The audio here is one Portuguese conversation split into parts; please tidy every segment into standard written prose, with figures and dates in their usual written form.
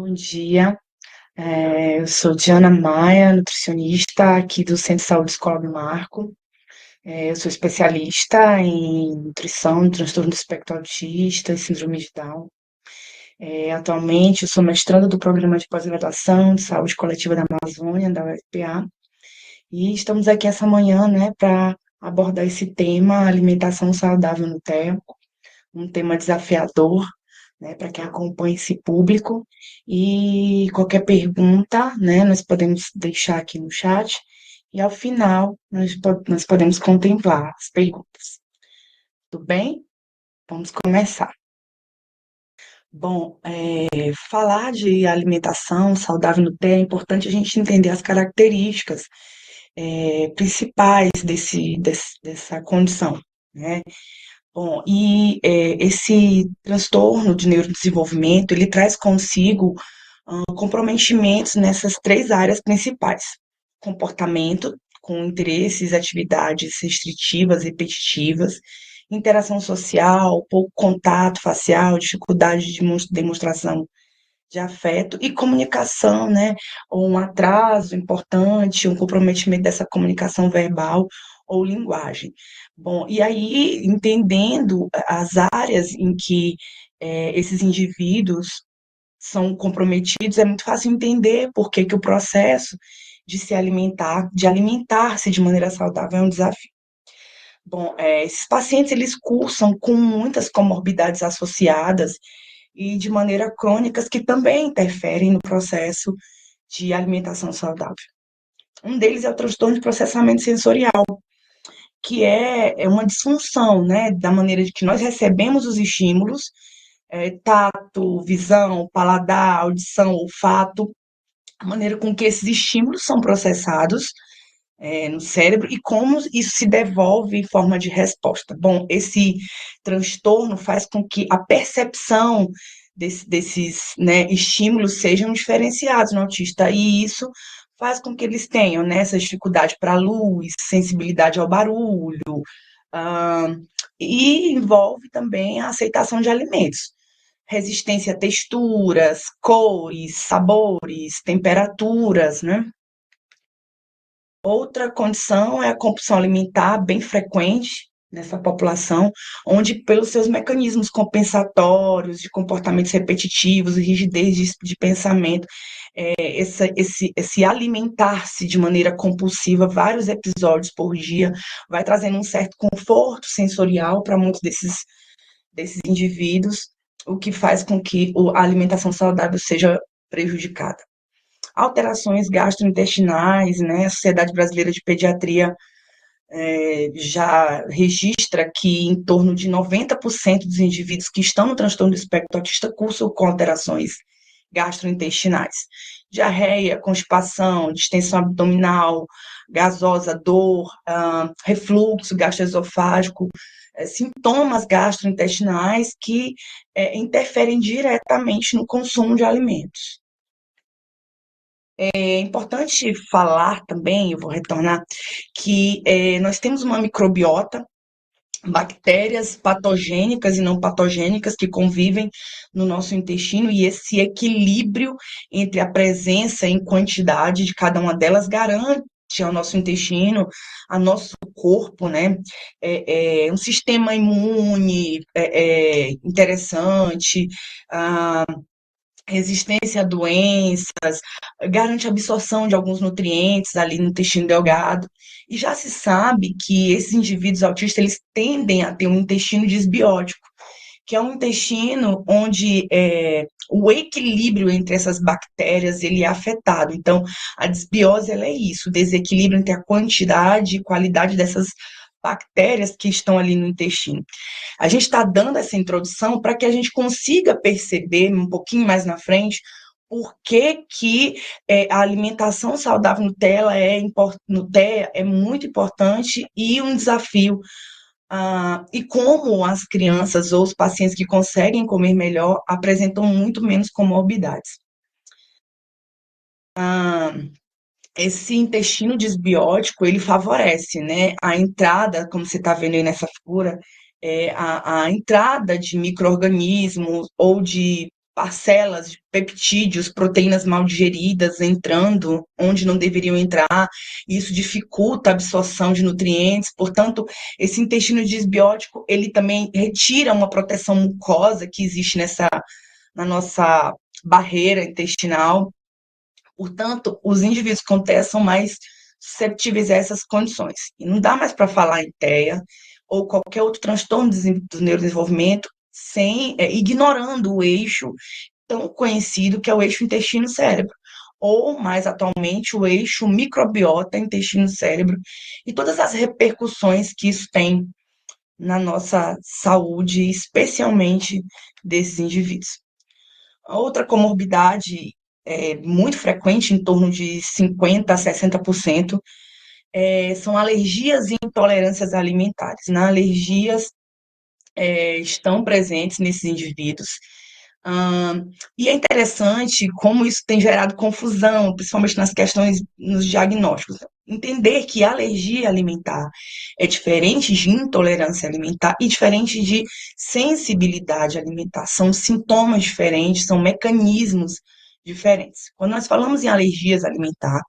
Bom dia, eu sou Diana Maia, nutricionista aqui do Centro de Saúde Escola do Marco. Eu sou especialista em nutrição, transtorno do espectro autista e síndrome de Down. Atualmente eu sou mestranda do Programa de Pós-Graduação de Saúde Coletiva da Amazônia, da UFPA, e estamos aqui essa manhã, né, para abordar esse tema, alimentação saudável no TEA, um tema desafiador, né, para quem acompanha esse público. E qualquer pergunta, né, nós podemos deixar aqui no chat. E ao final, nós podemos contemplar as perguntas. Tudo bem? Vamos começar. Bom, falar de alimentação saudável no TEA é importante a gente entender as características principais dessa condição, né? Bom, e esse transtorno de neurodesenvolvimento, ele traz consigo comprometimentos nessas três áreas principais: comportamento, com interesses, atividades restritivas, repetitivas, interação social, pouco contato facial, dificuldade de demonstração de afeto e comunicação, né? Ou um atraso importante, um comprometimento dessa comunicação verbal ou linguagem. Bom, e aí, entendendo as áreas em que esses indivíduos são comprometidos, é muito fácil entender por que o processo de se alimentar, de alimentar-se de maneira saudável é um desafio. Bom, esses pacientes, eles cursam com muitas comorbidades associadas e de maneira crônicas que também interferem no processo de alimentação saudável. Um deles é o transtorno de processamento sensorial, que é uma disfunção, né, da maneira de que nós recebemos os estímulos, tato, visão, paladar, audição, olfato, a maneira com que esses estímulos são processados no cérebro e como isso se devolve em forma de resposta. Bom, esse transtorno faz com que a percepção desses, né, estímulos sejam diferenciados no autista, e isso faz com que eles tenham, né, essa dificuldade para a luz, sensibilidade ao barulho, e envolve também a aceitação de alimentos, resistência a texturas, cores, sabores, temperaturas, né? Outra condição é a compulsão alimentar, bem frequente nessa população, onde, pelos seus mecanismos compensatórios, de comportamentos repetitivos e rigidez de pensamento, esse alimentar-se de maneira compulsiva, vários episódios por dia, vai trazendo um certo conforto sensorial para muitos desses indivíduos, o que faz com que a alimentação saudável seja prejudicada. Alterações gastrointestinais, né? A Sociedade Brasileira de Pediatria já registra que em torno de 90% dos indivíduos que estão no transtorno do espectro autista cursam com alterações gastrointestinais. Diarreia, constipação, distensão abdominal, gasosa, dor, refluxo gastroesofágico, sintomas gastrointestinais que interferem diretamente no consumo de alimentos. É importante falar também, eu vou retornar, que nós temos uma microbiota, bactérias patogênicas e não patogênicas que convivem no nosso intestino, e esse equilíbrio entre a presença em quantidade de cada uma delas garante ao nosso intestino, ao nosso corpo, né, um sistema imune interessante, resistência a doenças, garante a absorção de alguns nutrientes ali no intestino delgado. E já se sabe que esses indivíduos autistas, eles tendem a ter um intestino disbiótico, que é um intestino onde o equilíbrio entre essas bactérias ele é afetado. Então, a disbiose ela é isso, o desequilíbrio entre a quantidade e qualidade dessas bactérias que estão ali no intestino. A gente está dando essa introdução para que a gente consiga perceber um pouquinho mais na frente por que a alimentação saudável no TEA é muito importante e um desafio. E como as crianças ou os pacientes que conseguem comer melhor apresentam muito menos comorbidades. Esse intestino disbiótico, ele favorece, né, a entrada, como você está vendo aí nessa figura, a entrada de micro-organismos ou de parcelas de peptídeos, proteínas mal digeridas entrando onde não deveriam entrar, e isso dificulta a absorção de nutrientes. Portanto, esse intestino disbiótico, ele também retira uma proteção mucosa que existe na nossa barreira intestinal. Portanto, os indivíduos com TEA são mais susceptíveis a essas condições. E não dá mais para falar em TEA ou qualquer outro transtorno do neurodesenvolvimento ignorando o eixo tão conhecido que é o eixo intestino-cérebro, ou mais atualmente o eixo microbiota intestino-cérebro e todas as repercussões que isso tem na nossa saúde, especialmente desses indivíduos. A outra comorbidade muito frequente, em torno de 50% a 60%, são alergias e intolerâncias alimentares. Alergias estão presentes nesses indivíduos. E é interessante como isso tem gerado confusão, principalmente nas questões, nos diagnósticos. Entender que alergia alimentar é diferente de intolerância alimentar e diferente de sensibilidade alimentar. São sintomas diferentes, são mecanismos diferentes. Quando nós falamos em alergias alimentar,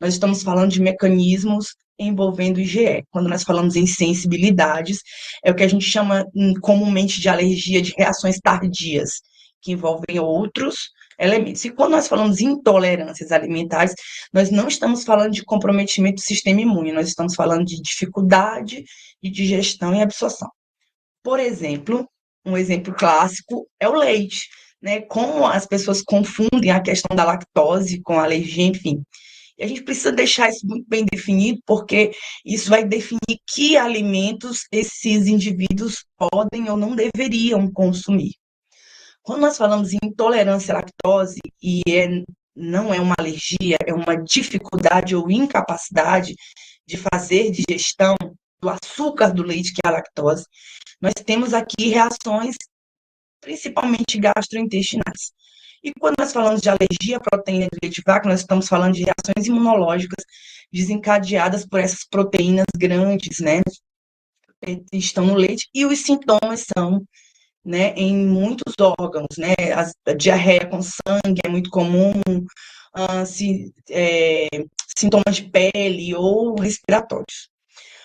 nós estamos falando de mecanismos envolvendo IgE. Quando nós falamos em sensibilidades, é o que a gente chama comumente de alergia de reações tardias, que envolvem outros elementos. E quando nós falamos em intolerâncias alimentares, nós não estamos falando de comprometimento do sistema imune, nós estamos falando de dificuldade de digestão e absorção. Por exemplo, um exemplo clássico é o leite, né? Como as pessoas confundem a questão da lactose com a alergia, enfim. E a gente precisa deixar isso muito bem definido, porque isso vai definir que alimentos esses indivíduos podem ou não deveriam consumir. Quando nós falamos em intolerância à lactose, não é uma alergia, é uma dificuldade ou incapacidade de fazer digestão do açúcar do leite, que é a lactose, nós temos aqui reações principalmente gastrointestinais. E quando nós falamos de alergia à proteína de leite de vaca, nós estamos falando de reações imunológicas desencadeadas por essas proteínas grandes, né, que estão no leite, e os sintomas são, né, em muitos órgãos, né, a diarreia com sangue é muito comum, sintomas de pele ou respiratórios.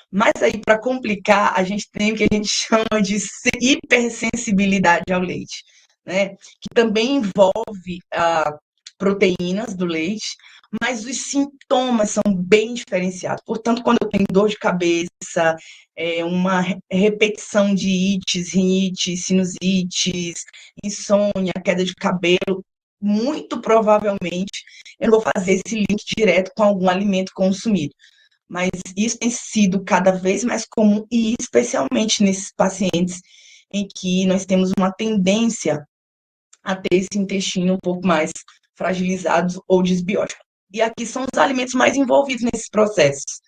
Mas aí, para complicar, a gente tem o que a gente chama de hipersensibilidade ao leite, né? Que também envolve proteínas do leite, mas os sintomas são bem diferenciados. Portanto, quando eu tenho dor de cabeça, uma repetição de ites, rinites, sinusites, insônia, queda de cabelo, muito provavelmente eu não vou fazer esse link direto com algum alimento consumido. Mas isso tem sido cada vez mais comum, e especialmente nesses pacientes em que nós temos uma tendência a ter esse intestino um pouco mais fragilizado ou disbiótico. E aqui são os alimentos mais envolvidos nesses processos: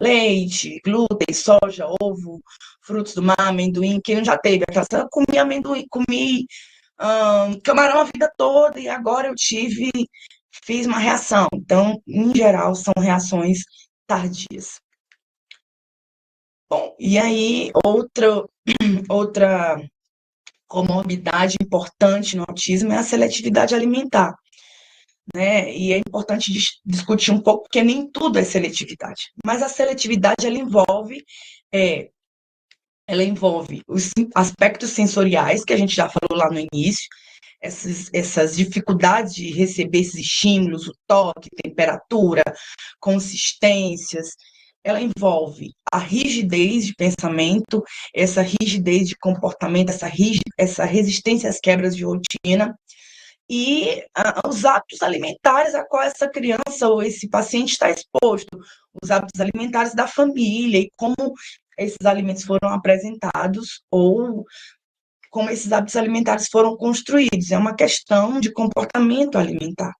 leite, glúten, soja, ovo, frutos do mar, amendoim. Quem não já teve aquela, eu comi amendoim, comi camarão a vida toda e agora fiz uma reação. Então, em geral, são reações tardias. Bom, e aí outra comorbidade importante no autismo é a seletividade alimentar, né? E é importante discutir um pouco, porque nem tudo é seletividade. Mas a seletividade, ela envolve os aspectos sensoriais, que a gente já falou lá no início, essas dificuldades de receber esses estímulos, o toque, temperatura, consistências. Ela envolve a rigidez de pensamento, essa rigidez de comportamento, essa resistência às quebras de rotina, e os hábitos alimentares a qual essa criança ou esse paciente está exposto, os hábitos alimentares da família e como esses alimentos foram apresentados ou como esses hábitos alimentares foram construídos. É uma questão de comportamento alimentar.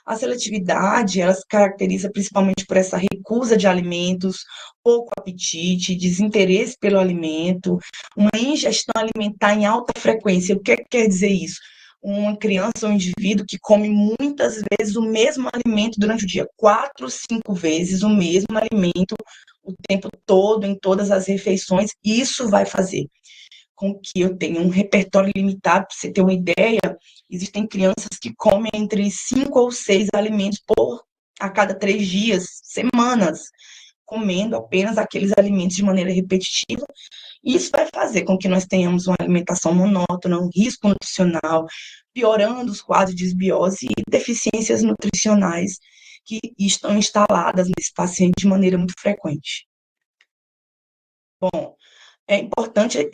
A seletividade, ela se caracteriza principalmente por essa recusa de alimentos, pouco apetite, desinteresse pelo alimento, uma ingestão alimentar em alta frequência. O que quer dizer isso? Uma criança ou um indivíduo que come muitas vezes o mesmo alimento durante o dia, 4, 5 vezes o mesmo alimento o tempo todo, em todas as refeições. Isso vai fazer com que eu tenha um repertório limitado. Para você ter uma ideia, existem crianças que comem entre 5 ou 6 alimentos a cada 3 dias, semanas, comendo apenas aqueles alimentos de maneira repetitiva. E isso vai fazer com que nós tenhamos uma alimentação monótona, um risco nutricional, piorando os quadros de desbiose e deficiências nutricionais que estão instaladas nesse paciente de maneira muito frequente. Bom, é importante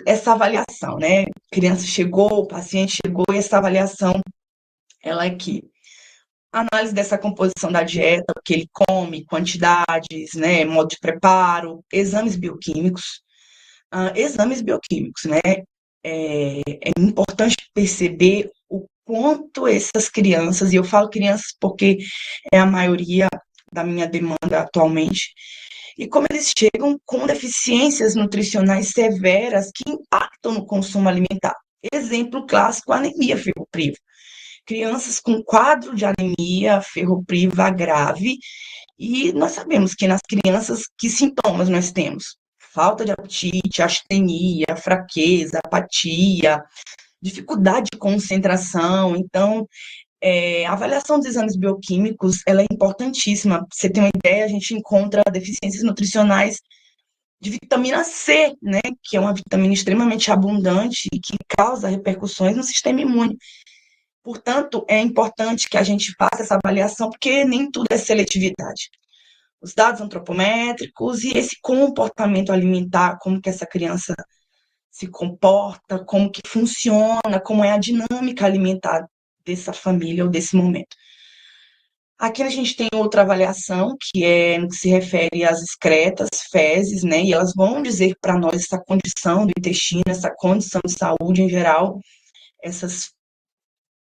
essa avaliação, né? A criança chegou, o paciente chegou, e essa avaliação, ela é aqui. Análise dessa composição da dieta, o que ele come, quantidades, né, modo de preparo, exames bioquímicos. Exames bioquímicos, né? É importante perceber o quanto essas crianças, e eu falo crianças porque é a maioria da minha demanda atualmente, e como eles chegam com deficiências nutricionais severas que impactam no consumo alimentar. Exemplo clássico, anemia ferropriva. Crianças com quadro de anemia ferropriva grave, e nós sabemos que nas crianças, que sintomas nós temos? Falta de apetite, astenia, fraqueza, apatia, dificuldade de concentração. Então, a avaliação dos exames bioquímicos, ela é importantíssima. Pra você ter uma ideia, a gente encontra deficiências nutricionais de vitamina C, né, que é uma vitamina extremamente abundante e que causa repercussões no sistema imune. Portanto, é importante que a gente faça essa avaliação, porque nem tudo é seletividade. Os dados antropométricos e esse comportamento alimentar, como que essa criança se comporta, como que funciona, como é a dinâmica alimentar dessa família ou desse momento. Aqui a gente tem outra avaliação, que é no que se refere às excretas, fezes, né? E elas vão dizer para nós essa condição do intestino, essa condição de saúde em geral, essas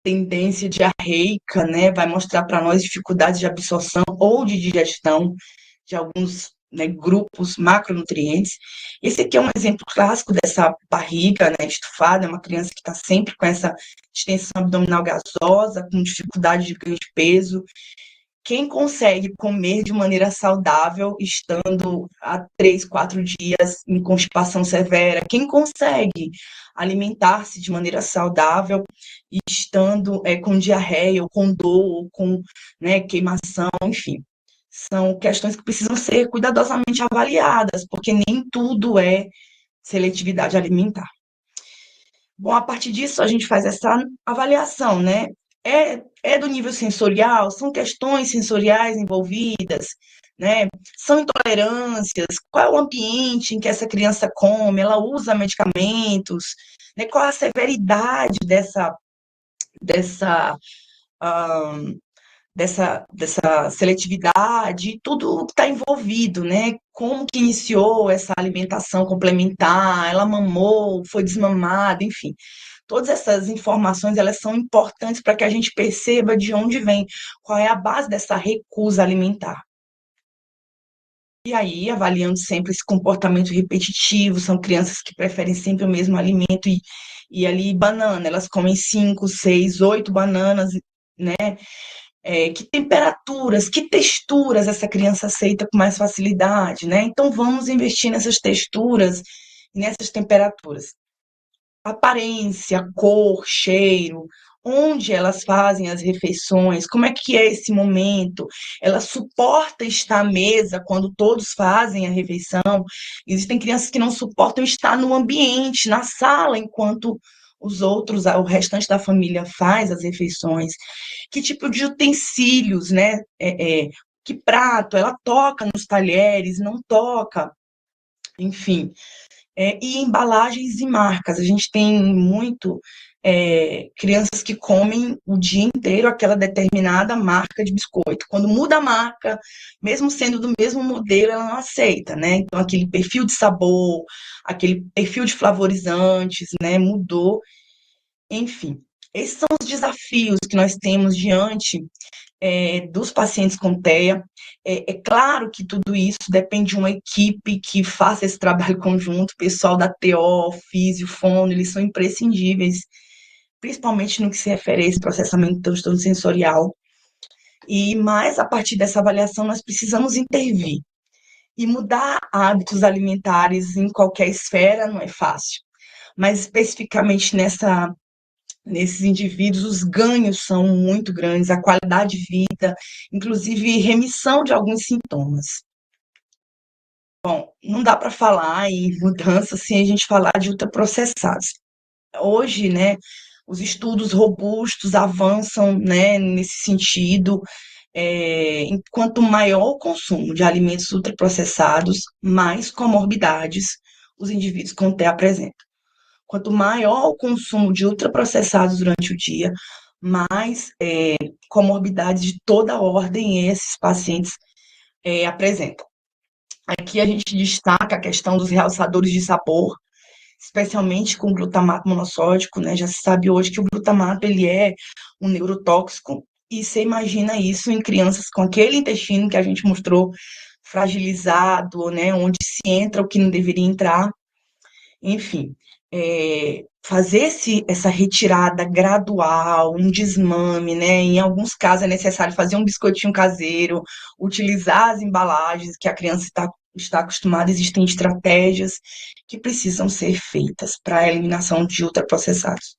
tendência diarreica, né? Vai mostrar para nós dificuldades de absorção ou de digestão de alguns, né, grupos macronutrientes. Esse aqui é um exemplo clássico dessa barriga, né, estufada, é uma criança que está sempre com essa distensão abdominal gasosa, com dificuldade de ganho de peso. Quem consegue comer de maneira saudável, estando há 3, 4 dias em constipação severa? Quem consegue alimentar-se de maneira saudável, estando com diarreia, ou com dor, ou com, né, queimação, enfim? São questões que precisam ser cuidadosamente avaliadas, porque nem tudo é seletividade alimentar. Bom, a partir disso, a gente faz essa avaliação, né? É do nível sensorial? São questões sensoriais envolvidas, né? São intolerâncias? Qual é o ambiente em que essa criança come? Ela usa medicamentos? Né? Qual é a severidade dessa, ah, dessa seletividade, tudo que está envolvido, né? Como que iniciou essa alimentação complementar, ela mamou, foi desmamada, enfim. Todas essas informações, elas são importantes para que a gente perceba de onde vem, qual é a base dessa recusa alimentar. E aí, avaliando sempre esse comportamento repetitivo, são crianças que preferem sempre o mesmo alimento, e ali banana, elas comem 5, 6, 8 bananas, né? Que temperaturas, que texturas essa criança aceita com mais facilidade, né? Então vamos investir nessas texturas e nessas temperaturas. Aparência, cor, cheiro, onde elas fazem as refeições, como é que é esse momento, ela suporta estar à mesa quando todos fazem a refeição. Existem crianças que não suportam estar no ambiente, na sala, enquanto os outros, o restante da família faz as refeições. Que tipo de utensílios, né? Que prato, ela toca nos talheres, não toca, enfim. E embalagens e marcas. A gente tem muito crianças que comem o dia inteiro aquela determinada marca de biscoito. Quando muda a marca, mesmo sendo do mesmo modelo, ela não aceita, né? Então, aquele perfil de sabor, aquele perfil de flavorizantes, né? Mudou. Enfim, esses são os desafios que nós temos diante dos pacientes com TEA. É claro que tudo isso depende de uma equipe que faça esse trabalho conjunto, o pessoal da TO, físio, fono, eles são imprescindíveis, principalmente no que se refere a esse processamento do transtorno sensorial. Mas, a partir dessa avaliação, nós precisamos intervir. E mudar hábitos alimentares em qualquer esfera não é fácil. mas especificamente nesses indivíduos, os ganhos são muito grandes, a qualidade de vida, inclusive remissão de alguns sintomas. Bom, não dá para falar em mudança sem a gente falar de ultraprocessados. Hoje, né, os estudos robustos avançam, né, nesse sentido. Quanto maior o consumo de alimentos ultraprocessados, mais comorbidades os indivíduos com TEA apresentam. Quanto maior o consumo de ultraprocessados durante o dia, mais comorbidades de toda ordem esses pacientes apresentam. Aqui a gente destaca a questão dos realçadores de sabor, especialmente com glutamato monossódico, né? Já se sabe hoje que o glutamato ele é um neurotóxico, e você imagina isso em crianças com aquele intestino que a gente mostrou fragilizado, né? Onde se entra o que não deveria entrar, enfim. Fazer essa retirada gradual, um desmame, né? Em alguns casos é necessário fazer um biscoitinho caseiro, utilizar as embalagens que a criança está acostumada. Existem estratégias que precisam ser feitas para a eliminação de ultraprocessados.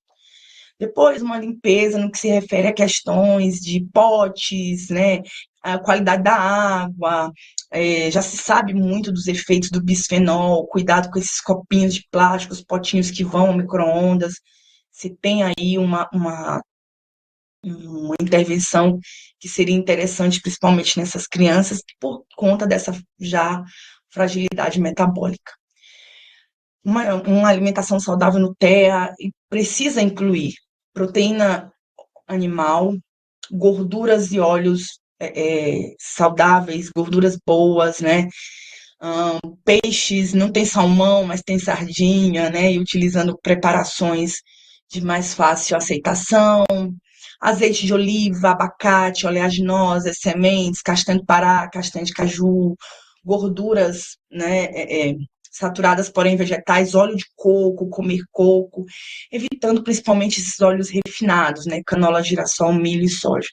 Depois, uma limpeza no que se refere a questões de potes, né? A qualidade da água, já se sabe muito dos efeitos do bisfenol, cuidado com esses copinhos de plástico, os potinhos que vão ao micro-ondas. Se tem aí uma intervenção que seria interessante, principalmente nessas crianças, por conta dessa já fragilidade metabólica. Uma alimentação saudável no TEA precisa incluir proteína animal, gorduras e óleos saudáveis, gorduras boas, né? Peixes, não tem salmão, mas tem sardinha, né? E utilizando preparações de mais fácil aceitação. Azeite de oliva, abacate, oleaginosas, sementes, castanha de pará, castanha de caju, gorduras, né? Saturadas, porém vegetais, óleo de coco, comer coco, evitando principalmente esses óleos refinados, né? Canola, girassol, milho e soja.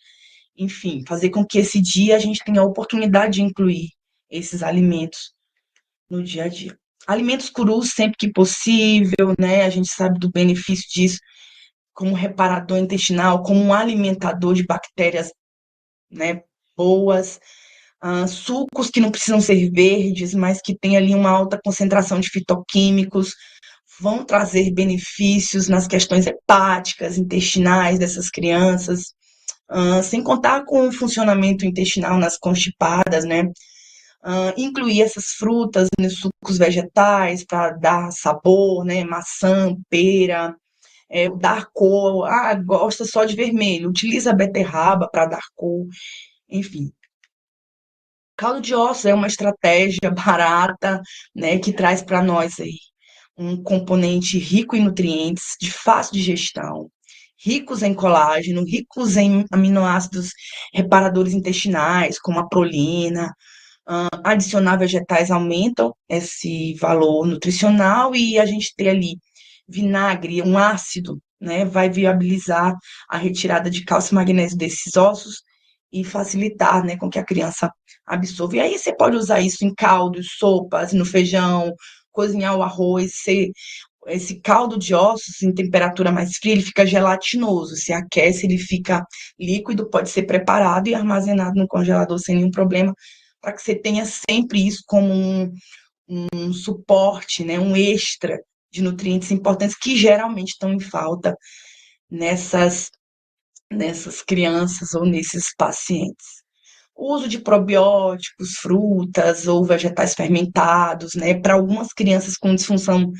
Enfim, fazer com que esse dia a gente tenha a oportunidade de incluir esses alimentos no dia a dia. Alimentos crus sempre que possível, né? A gente sabe do benefício disso como reparador intestinal, como um alimentador de bactérias, né, boas. Sucos que não precisam ser verdes, mas que tem ali uma alta concentração de fitoquímicos, vão trazer benefícios nas questões hepáticas, intestinais dessas crianças, sem contar com o funcionamento intestinal nas constipadas, né? Incluir essas frutas nos sucos vegetais para dar sabor, né? Maçã, pera, dar cor. Gosta só de vermelho, utiliza a beterraba para dar cor, enfim. Caldo de ossos é uma estratégia barata, né, que traz para nós aí um componente rico em nutrientes, de fácil digestão, ricos em colágeno, ricos em aminoácidos reparadores intestinais, como a prolina. Adicionar vegetais aumentam esse valor nutricional, e a gente ter ali vinagre, um ácido, né, vai viabilizar a retirada de cálcio e magnésio desses ossos e facilitar, né, com que a criança absorva. E aí você pode usar isso em caldos, sopas, no feijão, cozinhar o arroz. Esse caldo de ossos em temperatura mais fria, ele fica gelatinoso. Se aquece, ele fica líquido, pode ser preparado e armazenado no congelador sem nenhum problema, para que você tenha sempre isso como um suporte, né, um extra de nutrientes importantes que geralmente estão em falta nessas, nessas crianças ou nesses pacientes. O uso de probióticos, frutas ou vegetais fermentados, né, para algumas crianças com disfunção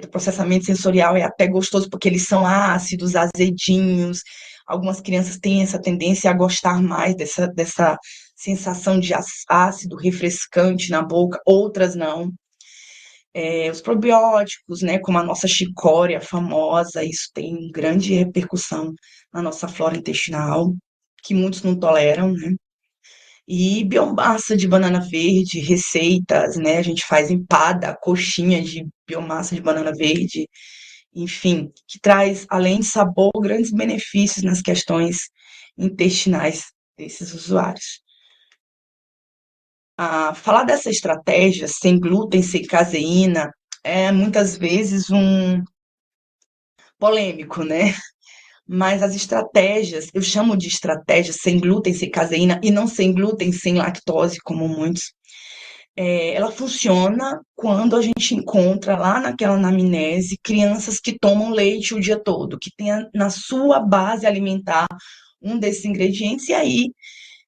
do processamento sensorial é até gostoso, porque eles são ácidos, azedinhos. Algumas crianças têm essa tendência a gostar mais dessa sensação de ácido refrescante na boca, outras não. Os probióticos, né, como a nossa chicória famosa, isso tem grande repercussão na nossa flora intestinal, que muitos não toleram, né? E biomassa de banana verde, receitas, né? A gente faz empada, coxinha de biomassa de banana verde, enfim, que traz, além de sabor, grandes benefícios nas questões intestinais desses usuários. Falar dessa estratégia sem glúten, sem caseína, é muitas vezes um polêmico, né? Mas as estratégias, eu chamo de estratégias sem glúten, sem caseína, e não sem glúten, sem lactose, como muitos. Ela funciona quando a gente encontra lá naquela anamnese crianças que tomam leite o dia todo, que tem na sua base alimentar um desses ingredientes, e aí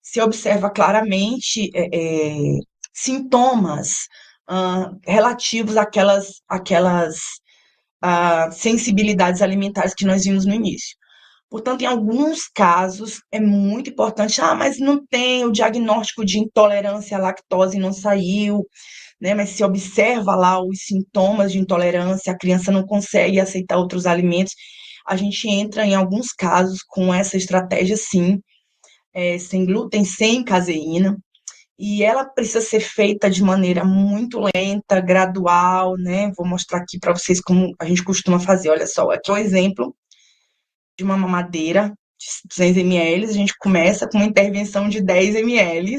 se observa claramente sintomas relativos àquelas sensibilidades alimentares que nós vimos no início. Portanto, em alguns casos é muito importante, mas não tem o diagnóstico de intolerância à lactose, não saiu, né? Mas se observa lá os sintomas de intolerância, a criança não consegue aceitar outros alimentos, a gente entra em alguns casos com essa estratégia, sim, sem glúten, sem caseína, e ela precisa ser feita de maneira muito lenta, gradual, né? Vou mostrar aqui para vocês como a gente costuma fazer. Olha só, aqui é um exemplo de uma mamadeira de 200 ml, a gente começa com uma intervenção de 10 ml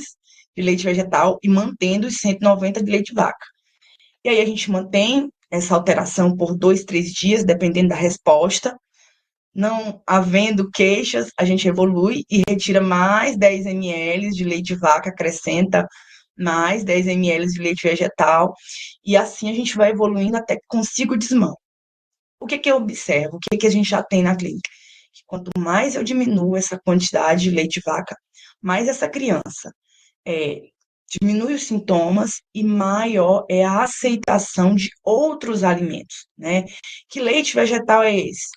de leite vegetal e mantendo os 190 de leite de vaca. E aí a gente mantém essa alteração por 2, 3 dias, dependendo da resposta. Não havendo queixas, a gente evolui e retira mais 10 ml de leite de vaca, acrescenta mais 10 ml de leite vegetal, e assim a gente vai evoluindo até que consiga o desmame. O que eu observo? O que a gente já tem na clínica? Que quanto mais eu diminuo essa quantidade de leite de vaca, mais essa criança diminui os sintomas e maior é a aceitação de outros alimentos, né? Que leite vegetal é esse?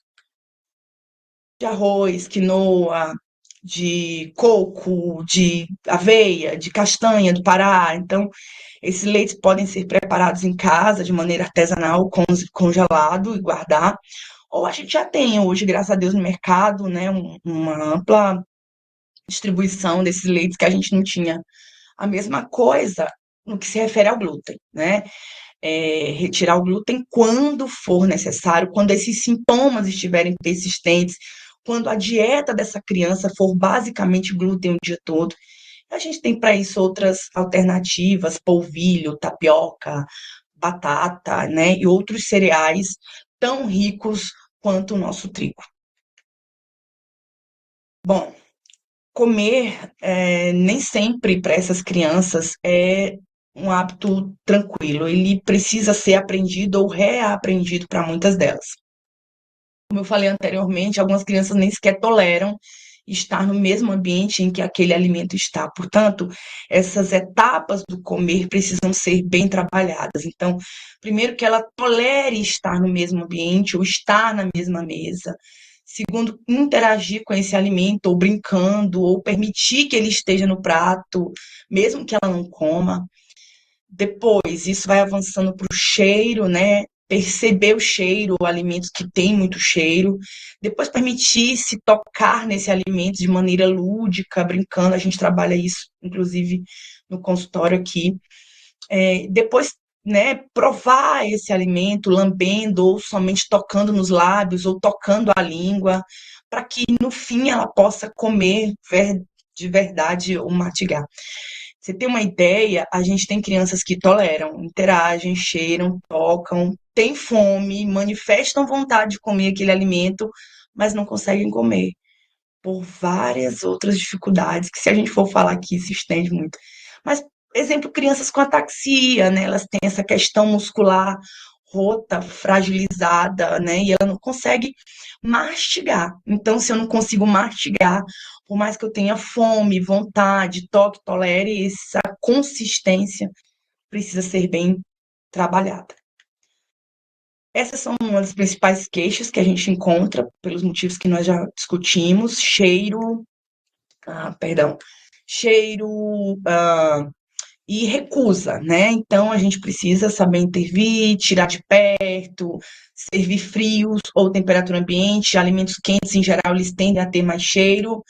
De arroz, quinoa, de coco, de aveia, de castanha do Pará. Então, esses leites podem ser preparados em casa de maneira artesanal, congelado e guardar. Ou a gente já tem hoje, graças a Deus, no mercado, né, uma ampla distribuição desses leites que a gente não tinha. A mesma coisa no que se refere ao glúten, né? Retirar o glúten quando for necessário, quando esses sintomas estiverem persistentes, quando a dieta dessa criança for basicamente glúten o dia todo. A gente tem para isso outras alternativas, polvilho, tapioca, batata, né, e outros cereais tão ricos quanto o nosso trigo. Bom, comer nem sempre para essas crianças é um hábito tranquilo, ele precisa ser aprendido ou reaprendido para muitas delas. Como eu falei anteriormente, algumas crianças nem sequer toleram estar no mesmo ambiente em que aquele alimento está. Portanto, essas etapas do comer precisam ser bem trabalhadas. Então, primeiro que ela tolere estar no mesmo ambiente ou estar na mesma mesa. Segundo, interagir com esse alimento, ou brincando, ou permitir que ele esteja no prato, mesmo que ela não coma. Depois, isso vai avançando para o cheiro, né? Perceber o cheiro, alimentos que têm muito cheiro. Depois, permitir se tocar nesse alimento de maneira lúdica, brincando. A gente trabalha isso, inclusive, no consultório aqui. Depois, né, provar esse alimento, lambendo, ou somente tocando nos lábios, ou tocando a língua, para que, no fim, ela possa comer de verdade ou mastigar. Você tem uma ideia, a gente tem crianças que toleram, interagem, cheiram, tocam, têm fome, manifestam vontade de comer aquele alimento, mas não conseguem comer, por várias outras dificuldades, que se a gente for falar aqui, se estende muito. Mas, exemplo, crianças com ataxia, né? Elas têm essa questão muscular rota, fragilizada, né? E ela não consegue mastigar. Então, se eu não consigo mastigar, por mais que eu tenha fome, vontade, toque, tolere, essa consistência precisa ser bem trabalhada. Essas são uma das principais queixas que a gente encontra, pelos motivos que nós já discutimos: cheiro, cheiro e recusa, né? Então a gente precisa saber intervir, tirar de perto, servir frios ou temperatura ambiente. Alimentos quentes, em geral, eles tendem a ter mais cheiro.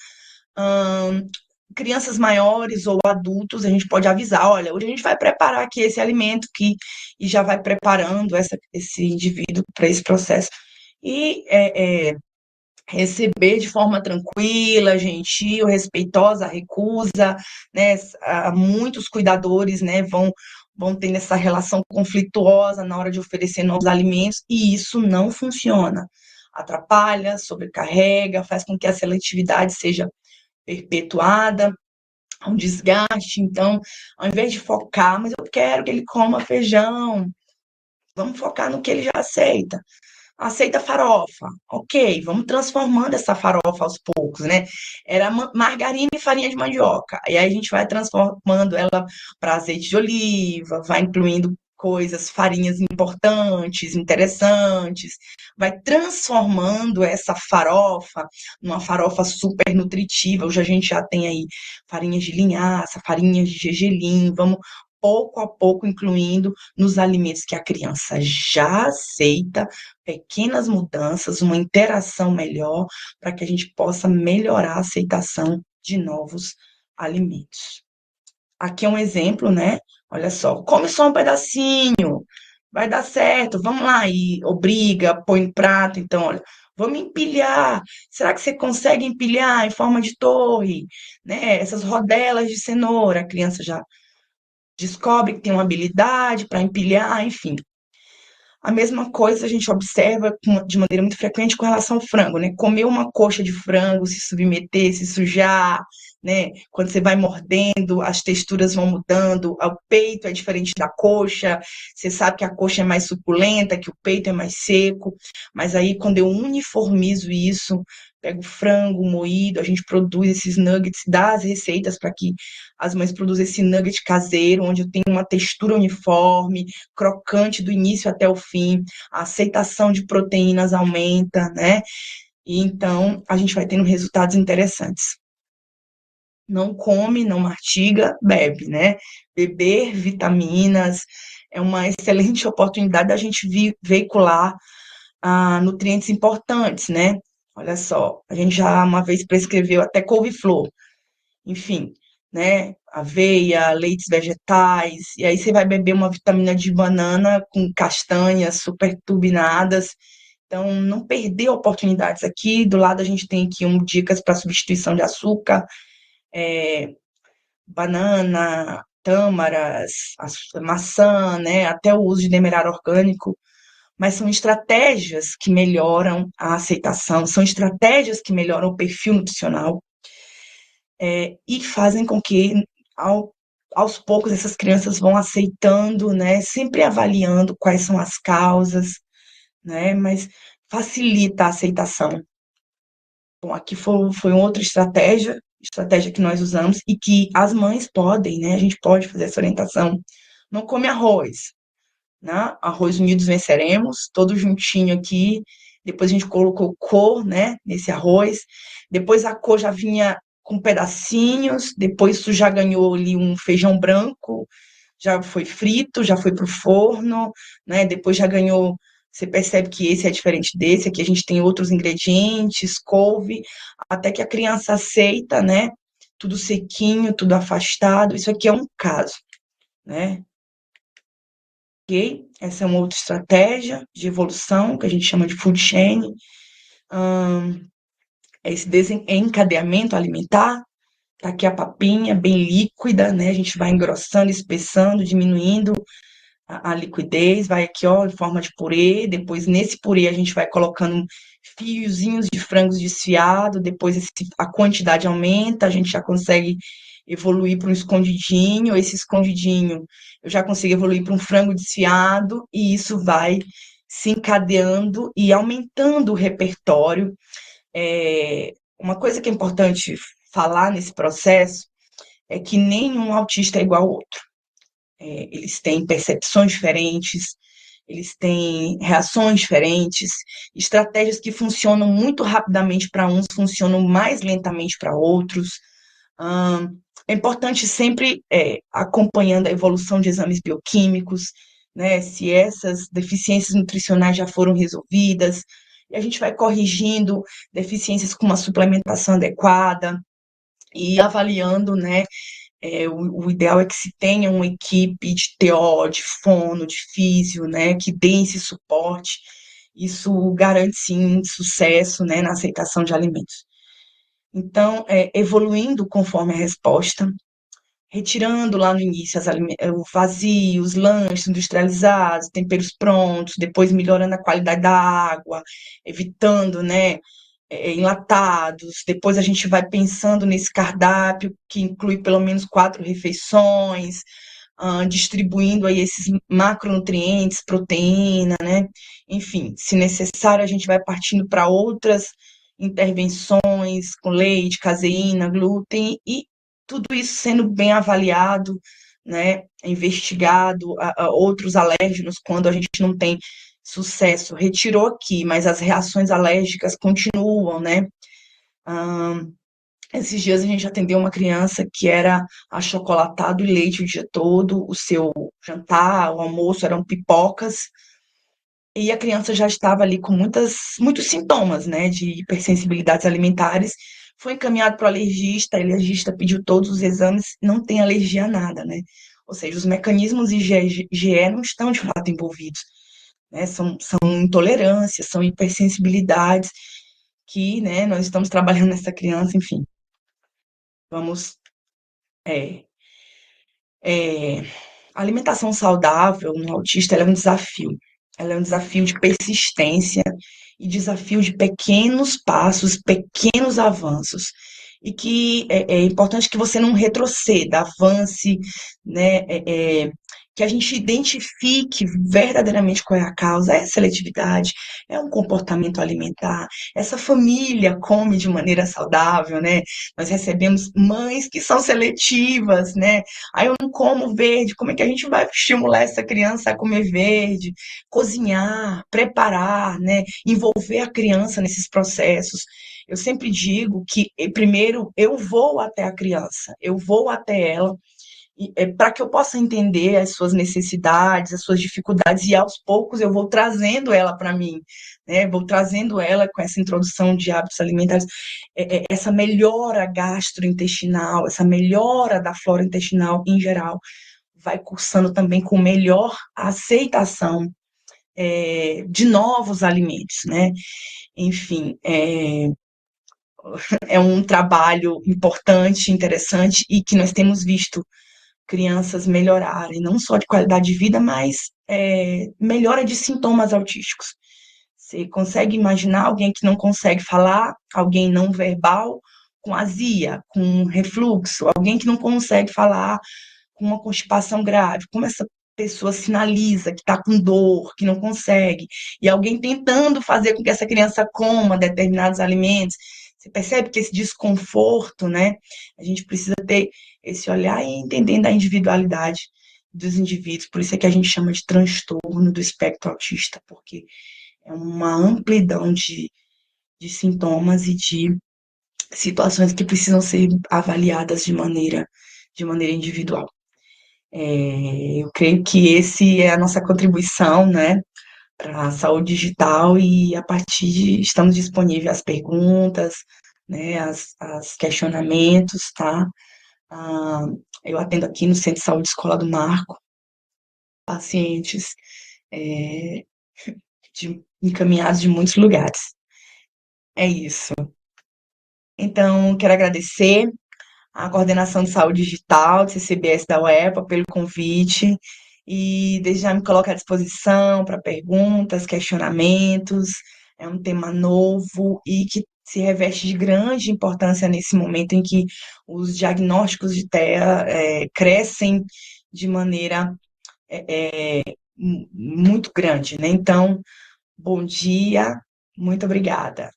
Crianças maiores ou adultos, a gente pode avisar: olha, hoje a gente vai preparar aqui esse alimento e já vai preparando esse indivíduo para esse processo. E receber de forma tranquila, gentil, respeitosa a recusa, né? Muitos cuidadores, né, vão tendo essa relação conflituosa na hora de oferecer novos alimentos, e isso não funciona. Atrapalha, sobrecarrega, faz com que a seletividade seja perpetuada, um desgaste. Então, ao invés de focar, mas eu quero que ele coma feijão, vamos focar no que ele já aceita. Aceita farofa, ok, vamos transformando essa farofa aos poucos, né? Era margarina e farinha de mandioca, e aí a gente vai transformando ela para azeite de oliva, vai incluindo coisas, farinhas importantes, interessantes, vai transformando essa farofa numa farofa super nutritiva. Hoje a gente já tem aí farinhas de linhaça, farinhas de gergelim, vamos pouco a pouco incluindo nos alimentos que a criança já aceita, pequenas mudanças, uma interação melhor, para que a gente possa melhorar a aceitação de novos alimentos. Aqui é um exemplo, né? Olha só, come só um pedacinho, vai dar certo, vamos lá, e obriga, põe no prato, então, olha, vamos empilhar, será que você consegue empilhar em forma de torre, né? Essas rodelas de cenoura, a criança já descobre que tem uma habilidade para empilhar, enfim. A mesma coisa a gente observa de maneira muito frequente com relação ao frango, né? Comer uma coxa de frango, se submeter, se sujar, né? Quando você vai mordendo, as texturas vão mudando, o peito é diferente da coxa, você sabe que a coxa é mais suculenta, que o peito é mais seco, mas aí quando eu uniformizo isso, pego frango moído, a gente produz esses nuggets, dá as receitas para que as mães produzam esse nugget caseiro, onde eu tenho uma textura uniforme, crocante do início até o fim, a aceitação de proteínas aumenta, né? E então a gente vai tendo resultados interessantes. Não come, não mastiga, bebe, né? Beber vitaminas é uma excelente oportunidade da gente veicular nutrientes importantes, né? Olha só, a gente já uma vez prescreveu até couve-flor, enfim, né? Aveia, leites vegetais, e aí você vai beber uma vitamina de banana com castanhas super turbinadas. Então, não perder oportunidades aqui. Do lado a gente tem aqui dicas para substituição de açúcar, banana, tâmaras, maçã, né? Até o uso de demerara orgânico. Mas são estratégias que melhoram a aceitação, são estratégias que melhoram o perfil nutricional, e fazem com que, aos poucos, essas crianças vão aceitando, né, sempre avaliando quais são as causas, né, mas facilita a aceitação. Bom, aqui foi outra estratégia que nós usamos e que as mães podem, né, a gente pode fazer essa orientação. Não come arroz, né, arroz unidos venceremos, todo juntinho aqui, depois a gente colocou cor, né, nesse arroz, depois a cor já vinha com pedacinhos, depois isso já ganhou ali um feijão branco, já foi frito, já foi para o forno, né, depois já ganhou, você percebe que esse é diferente desse, aqui a gente tem outros ingredientes, couve, até que a criança aceita, né, tudo sequinho, tudo afastado, isso aqui é um caso, né, ok? Essa é uma outra estratégia de evolução, que a gente chama de food chain, esse desencadeamento alimentar. Tá aqui a papinha bem líquida, né? A gente vai engrossando, espessando, diminuindo a liquidez, vai aqui, ó, em forma de purê. Depois, nesse purê, a gente vai colocando fiozinhos de frangos desfiado. Depois, a quantidade aumenta, a gente já consegue evoluir para um escondidinho. Esse escondidinho, eu já consigo evoluir para um frango desfiado, e isso vai se encadeando e aumentando o repertório. Uma coisa que é importante falar nesse processo é que nenhum autista é igual ao outro. Eles têm percepções diferentes, eles têm reações diferentes, estratégias que funcionam muito rapidamente para uns, funcionam mais lentamente para outros. É importante sempre acompanhando a evolução de exames bioquímicos, né, se essas deficiências nutricionais já foram resolvidas, e a gente vai corrigindo deficiências com uma suplementação adequada e avaliando, né, o ideal é que se tenha uma equipe de TO, de fono, de físio, né, que dê esse suporte. Isso garante, sim, sucesso, né, na aceitação de alimentos. Então, evoluindo conforme a resposta, retirando lá no início o vazio, os lanches industrializados, temperos prontos, depois melhorando a qualidade da água, evitando, né, enlatados. Depois a gente vai pensando nesse cardápio que inclui pelo menos 4 refeições, distribuindo aí esses macronutrientes, proteína, né? Enfim, se necessário, a gente vai partindo para outras intervenções com leite, caseína, glúten e tudo isso sendo bem avaliado, né? Investigado, outros alérgenos quando a gente não tem sucesso. Retirou aqui, mas as reações alérgicas continuam, né? Esses dias a gente atendeu uma criança que era achocolatado e leite o dia todo, o seu jantar, o almoço eram pipocas, e a criança já estava ali com muitos sintomas, né, de hipersensibilidades alimentares. Foi encaminhado para o alergista, o alergista pediu todos os exames, não tem alergia a nada, né? Ou seja, os mecanismos IgE não estão de fato envolvidos, né? São intolerâncias, são hipersensibilidades que, né, nós estamos trabalhando nessa criança, enfim. Vamos é, É, a alimentação saudável no autista ela é um desafio. Ela é um desafio de persistência e desafio de pequenos passos, pequenos avanços. E que é importante que você não retroceda, avance, né? Que a gente identifique verdadeiramente qual é a causa, é seletividade, é um comportamento alimentar, essa família come de maneira saudável, né? Nós recebemos mães que são seletivas, né? Aí eu não como verde, como é que a gente vai estimular essa criança a comer verde? Cozinhar, preparar, né? Envolver a criança nesses processos. Eu sempre digo que, primeiro, eu vou até a criança, eu vou até ela, para que eu possa entender as suas necessidades, as suas dificuldades, e aos poucos eu vou trazendo ela para mim, né? Vou trazendo ela com essa introdução de hábitos alimentares, essa melhora gastrointestinal, essa melhora da flora intestinal em geral, vai cursando também com melhor aceitação de novos alimentos, né? Enfim, é um trabalho importante, interessante e que nós temos visto crianças melhorarem, não só de qualidade de vida, mas melhora de sintomas autísticos. Você consegue imaginar alguém que não consegue falar, alguém não verbal, com azia, com refluxo, alguém que não consegue falar com uma constipação grave, como essa pessoa sinaliza que está com dor, que não consegue, e alguém tentando fazer com que essa criança coma determinados alimentos. Você percebe que esse desconforto, né? A gente precisa ter esse olhar e entendendo a individualidade dos indivíduos. Por isso é que a gente chama de transtorno do espectro autista, porque é uma amplidão de sintomas e de situações que precisam ser avaliadas de maneira individual. Eu creio que esse é a nossa contribuição, né, para a saúde digital e a partir de estamos disponíveis às perguntas, né, as questionamentos, tá? Ah, eu atendo aqui no Centro de Saúde Escola do Marco, pacientes é, encaminhados de muitos lugares. É isso. Então, quero agradecer a Coordenação de Saúde Digital, de CCBS da UEPA, pelo convite e desde já me coloco à disposição para perguntas, questionamentos. É um tema novo e que se reveste de grande importância nesse momento em que os diagnósticos de TEA crescem de maneira muito grande, né? Então, bom dia, muito obrigada.